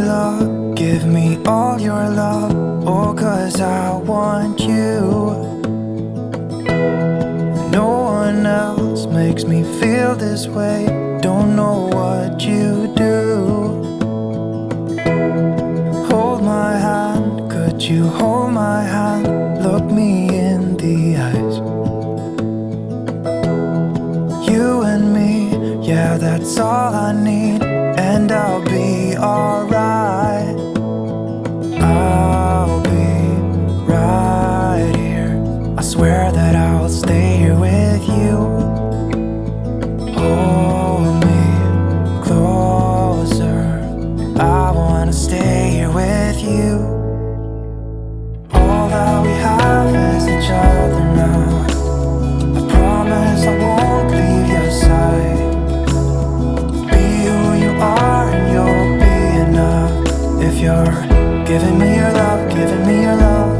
love, give me all your love. Oh, 'cause I want you. No one else makes me feel this way. Don't know what you do. Hold my hand, could you hold my hand? Look me in the eyes. You and me, yeah, that's all I need. And I'll be alright. I'll be right here. I swear that I'll stay here with you. Hold me closer. I wanna stay here with you. All that we have is each other now. I promise I won't leave your side. Be who you are and you'll be enough. If you're giving me your love, giving me your love.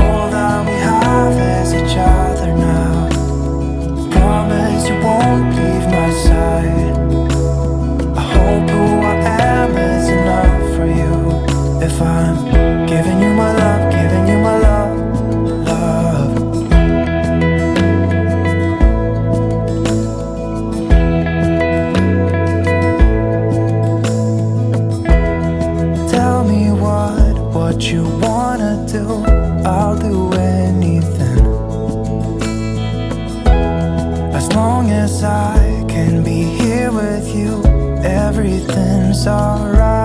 All that we have is each other now. Promise you won't leave my side. I hope who I am is enough for you. If I'm giving you my love, giving you my love, love. Tell me what you wanna do. I'll do anything. As long as I can be here with you, everything's alright.